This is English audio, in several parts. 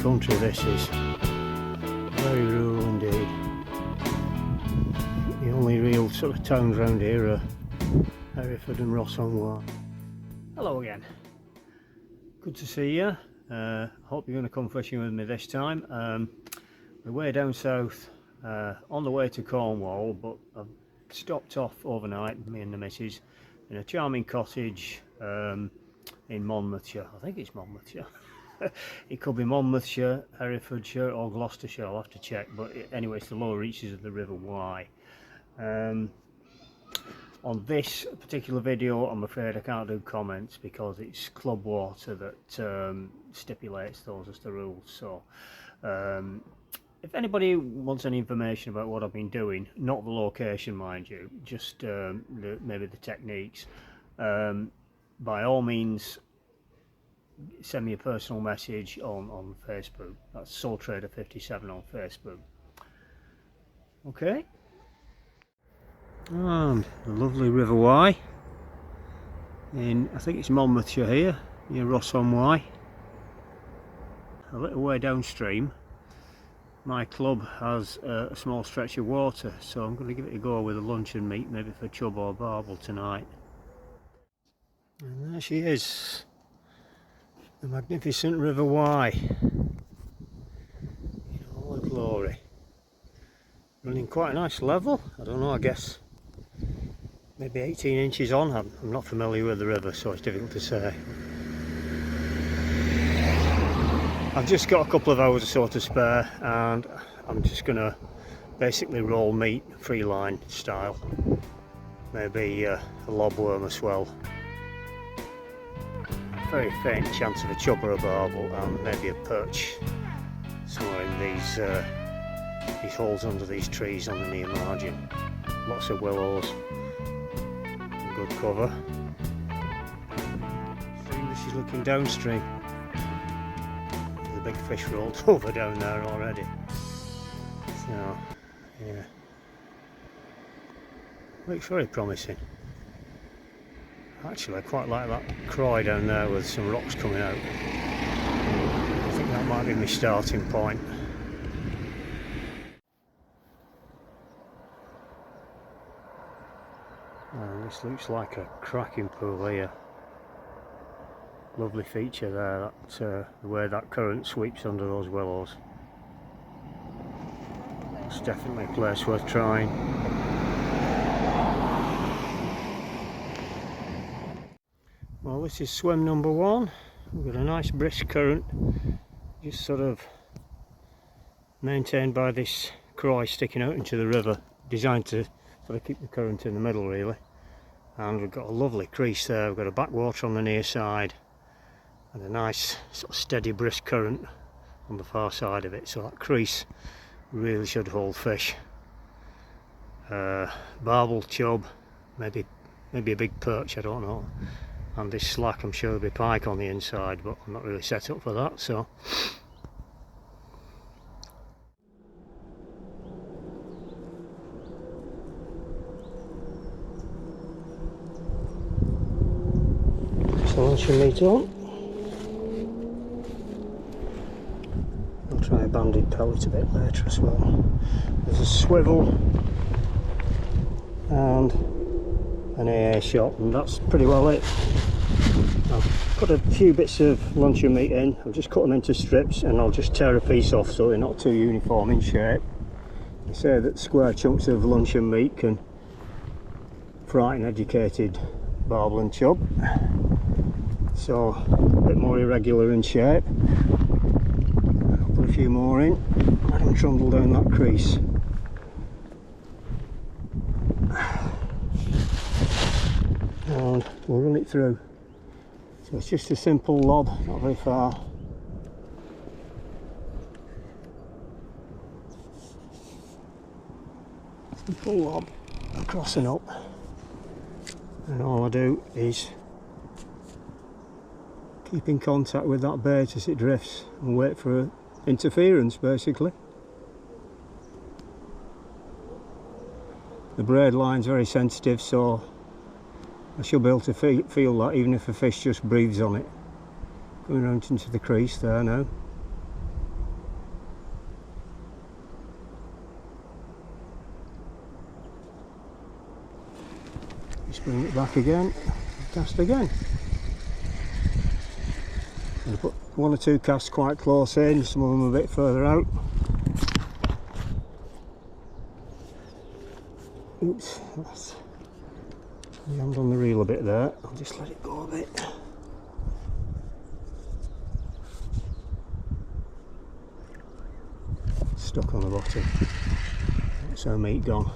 country this is. Very rural indeed. The only real sort of towns around here are Hereford and Ross-on-Wye. Hello again. Good to see you. Hope you're going to come fishing with me this time. We're way down south on the way to Cornwall, but I've stopped off overnight, me and the missus, in a charming cottage in Monmouthshire. I think it's Monmouthshire. It could be Monmouthshire, Herefordshire or Gloucestershire, I'll have to check, but anyway it's the lower reaches of the River Wye. On this particular video I'm afraid I can't do comments because it's club water that stipulates those as the rules. So if anybody wants any information about what I've been doing, not the location mind you, just maybe the techniques, by all means send me a personal message on Facebook. That's SoulTrader57 on Facebook. Okay. And the lovely River Wye in, I think it's Monmouthshire here, near Ross-on-Wye. A little way downstream my club has a small stretch of water, so I'm going to give it a go with a luncheon meat, maybe for chub or barbel tonight. And there she is, the magnificent River Wye in all her glory. Running quite a nice level, I don't know, I guess maybe 18 inches on. I'm not familiar with the river, so it's difficult to say. I've just got a couple of hours or so to spare, and I'm just going to basically roll meat, Freeline style. Maybe a lobworm as well. Very faint chance of a chub or a barbel, and maybe a perch somewhere in these holes under these trees on the near margin. Lots of willows. Good cover. This is looking downstream. There's a big fish rolled over down there already. So, yeah. Looks very promising. Actually, I quite like that croy down there with some rocks coming out. I think that might be my starting point. This looks like a cracking pool here. Lovely feature there, that the way that current sweeps under those willows. It's definitely a place worth trying. Well, this is swim number one. We've got a nice brisk current, just sort of maintained by this croy sticking out into the river, designed to sort of keep the current in the middle really. And we've got a lovely crease there. We've got a backwater on the near side and a nice sort of steady brisk current on the far side of it, so that crease really should hold fish. Barbel, chub, maybe a big perch, I don't know. And this slack, I'm sure there'll be pike on the inside, but I'm not really set up for that, so luncheon meat on. I'll try a banded pellet a bit later as well. There's a swivel and an AA shot, and that's pretty well it. I've put a few bits of luncheon meat in. I'll just cut them into strips and I'll just tear a piece off so they're not too uniform in shape. They say that square chunks of luncheon meat can frighten educated barbel and chub. So a bit more irregular in shape. I'll put a few more in, let them trundle down that crease. And we'll run it through. So it's just a simple lob, not very far. Simple lob across and up. And all I do is keep in contact with that bait as it drifts and wait for interference basically. The braid line's very sensitive, so I should be able to feel that even if a fish just breathes on it. Going around into the crease there now. bring it back again, cast again. I put one or two casts quite close in, some of them a bit further out. Oops, that's jammed on the reel a bit there. I'll just let it go a bit. Stuck on the bottom. That's our meat gone.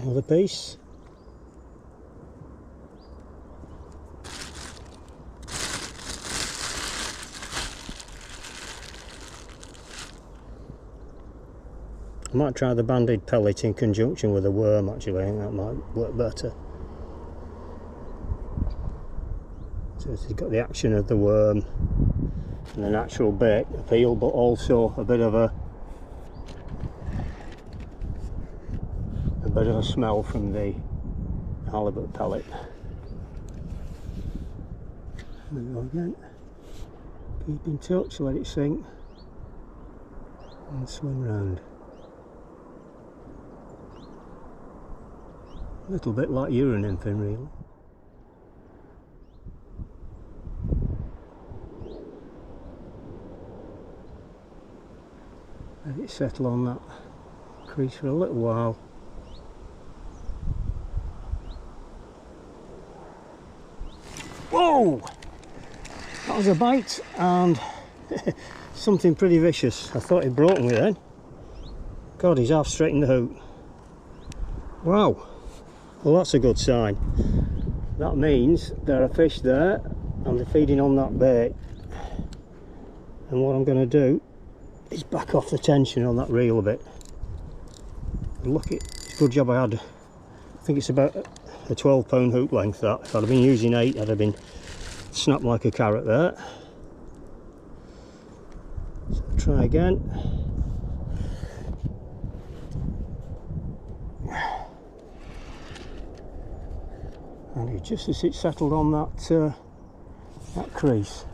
Another piece. I might try the banded pellet in conjunction with a worm actually, I think that might work better. So it's got the action of the worm and the natural bait appeal, but also a bit of a smell from the halibut pellet. There we go again. Keep in touch, let it sink and swim round. A little bit like urine nymphing really. Let it settle on that crease for a little while. Whoa! That was a bite and something pretty vicious. I thought he'd broken me then. God, he's half straightened the hook. Wow! Well, that's a good sign. That means there are fish there and they're feeding on that bait. And what I'm going to do is back off the tension on that reel a bit. Look, it's a good job I had, I think it's about a 12-pound hook length that. If I'd have been using 8, I'd have been snapped like a carrot there. So I'll try again. And just as it settled on that crease.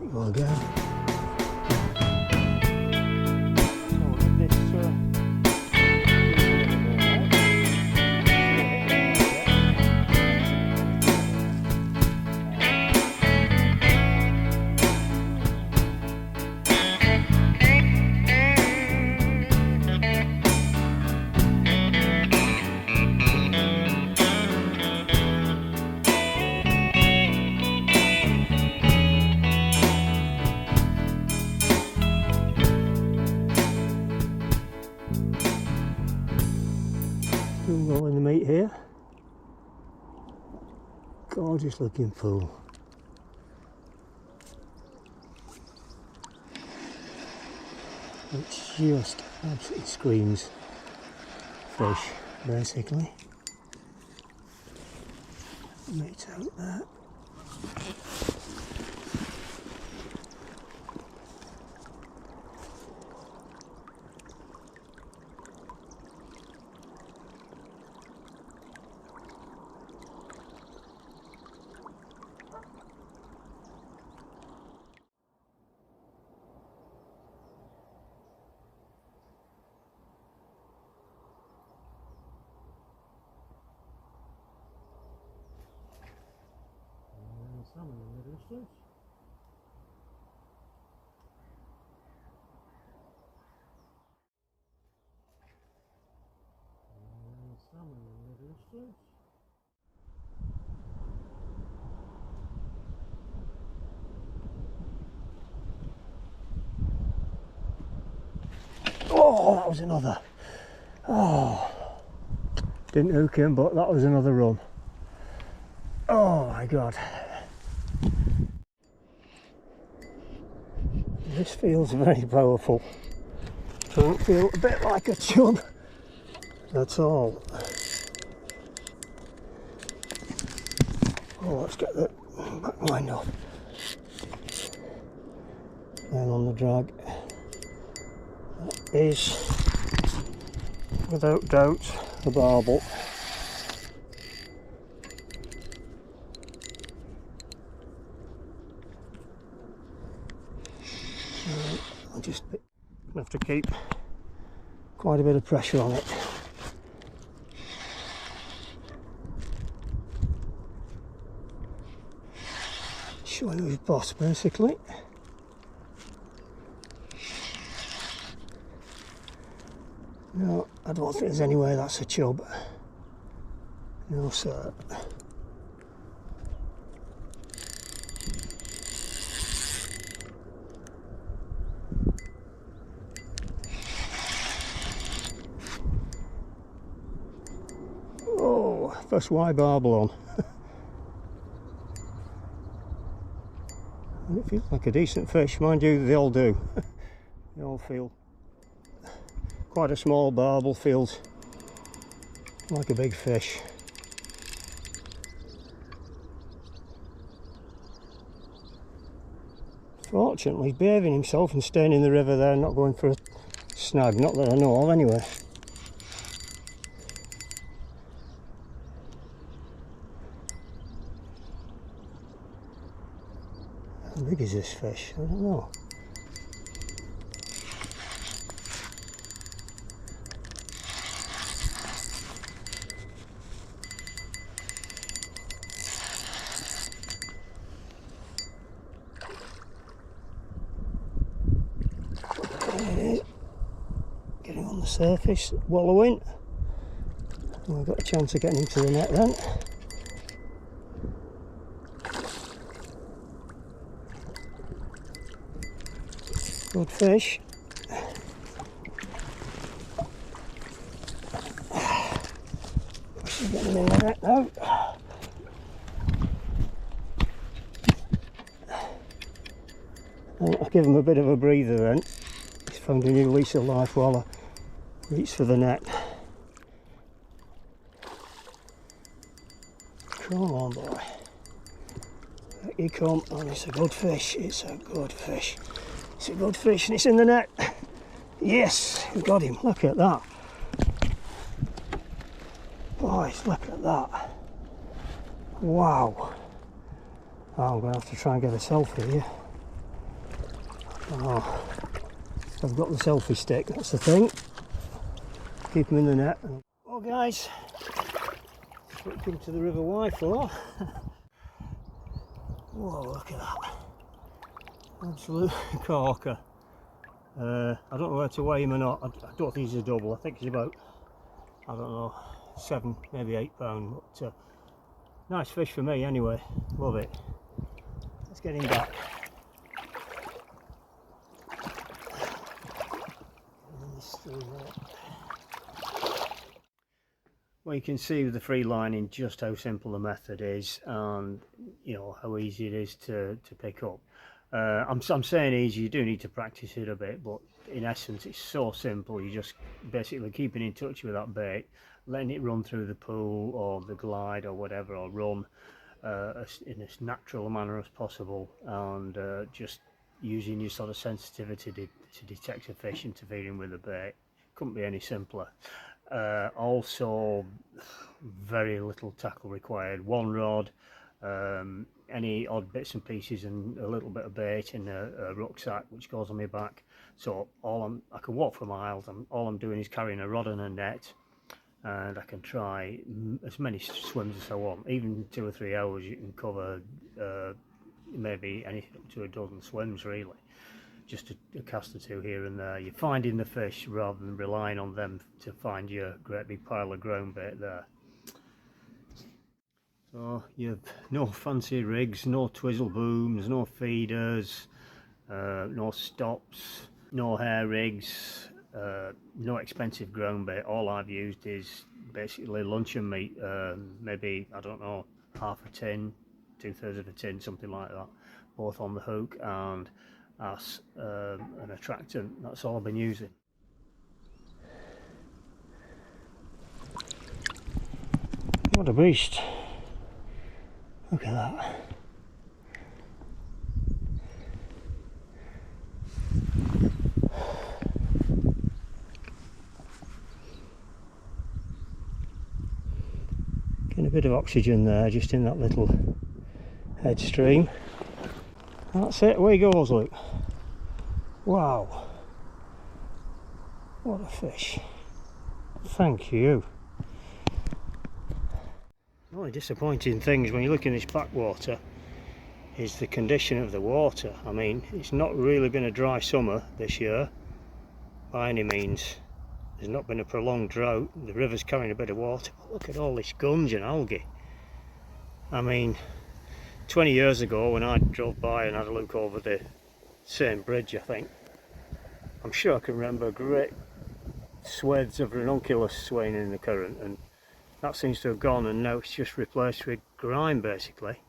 There we go again. Still rolling the meat here. Gorgeous looking pool. It just absolutely screams fish, basically. Meat out there. Salmon in the distance. Salmon in the distance. Oh, that was another. Oh, didn't hook him, but that was another run. Oh my God. This feels very powerful. Doesn't feel a bit like a chub at all. Oh, let's get the back line off. And on the drag. That is, without doubt, a barbel. I'll just have to keep quite a bit of pressure on it. showing you his boss basically. No, I don't think there's any way that's a chub. No sir. Oh, first Wye Barbel on. And it feels like a decent fish, mind you, they all do. They all feel quite a small barbel, feels like a big fish. Fortunately, he's behaving himself and staying in the river there, not going for a snag, not that I know of anyway. How big is this fish? I don't know. There it is. Getting on the surface, wallowing. And we've got a chance of getting into the net then. Good fish. She's getting in the net now. I'll give him a bit of a breather then. He's found a new lease of life while I reach for the net. Come on, boy. Back you come. Oh, it's a good fish. It's a good fish. It's a good fish and it's in the net. Yes, we got him. Look at that. Boys, look at that. Wow. Oh, I'm going to have to try and get a selfie here. Oh, I've got the selfie stick, that's the thing. Keep them in the net. Well guys, that's what we come to the River Wye for. Whoa, look at that. Absolute corker. I don't know where to weigh him or not. I don't think he's a double. I think he's about, I don't know, 7, maybe 8 pound. But nice fish for me anyway. Love it. Let's get him back. Well, you can see with the free lining just how simple the method is, and you know how easy it is to pick up. I'm saying easy, you do need to practice it a bit, but in essence it's so simple. You just basically keeping in touch with that bait, letting it run through the pool or the glide or whatever, or run in as natural a manner as possible, and just using your sort of sensitivity to detect a fish interfering with the bait. Couldn't be any simpler. Also very little tackle required, one rod, any odd bits and pieces and a little bit of bait in a rucksack which goes on my back. So I can walk for miles, all I'm doing is carrying a rod and a net, and I can try as many swims as I want. Even 2 or 3 hours you can cover maybe anything up to a dozen swims really. Just a cast or 2 here and there. You're finding the fish rather than relying on them to find your great big pile of grown bait there. So you've no fancy rigs, no twizzle booms, no feeders, no stops, no hair rigs, no expensive grown bait. All I've used is basically luncheon meat, maybe, I don't know, half a tin, 2/3 of a tin, something like that, both on the hook and as an attractant. That's all I've been using. What a beast. Look at that. Getting a bit of oxygen there, just in that little head stream. That's it, away he goes, look. Wow. What a fish. Thank you. The only disappointing thing is when you look in this backwater, is the condition of the water. I mean, it's not really been a dry summer this year by any means. There's not been a prolonged drought. The river's carrying a bit of water. But look at all this gunge and algae. I mean, 20 years ago when I drove by and had a look over the same bridge, I think, I'm sure I can remember great swathes of ranunculus swaying in the current, and that seems to have gone, and now it's just replaced with grime basically.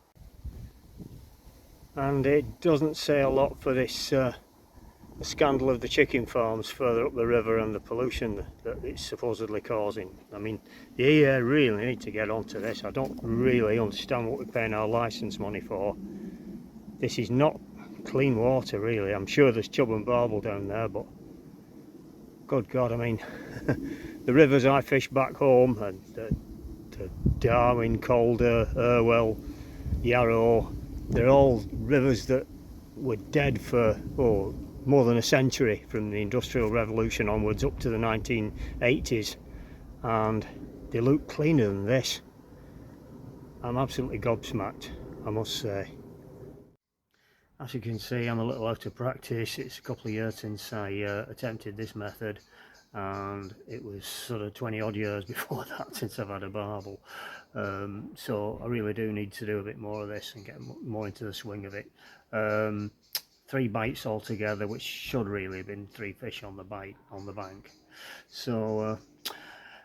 And it doesn't say a lot for this the scandal of the chicken farms further up the river and the pollution that it's supposedly causing. I mean, the EA really need to get onto this. I don't really understand what we're paying our licence money for. This is not clean water really. I'm sure there's chub and barbel down there, but good God, I mean, the rivers I fish back home, and the Darwin, Calder, Irwell, Yarrow, they're all rivers that were dead for more than a century, from the Industrial Revolution onwards up to the 1980s, and they look cleaner than this. I'm absolutely gobsmacked, I must say. As you can see, I'm a little out of practice. It's a couple of years since I attempted this method, and it was sort of 20 odd years before that since I've had a barbel. So I really do need to do a bit more of this and get more into the swing of it. 3 bites altogether, which should really have been 3 fish on the bite on the bank. So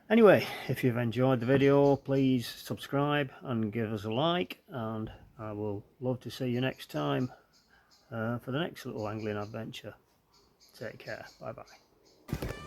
anyway, if you've enjoyed the video, please subscribe and give us a like, and I will love to see you next time for the next little angling adventure. Take care. Bye bye.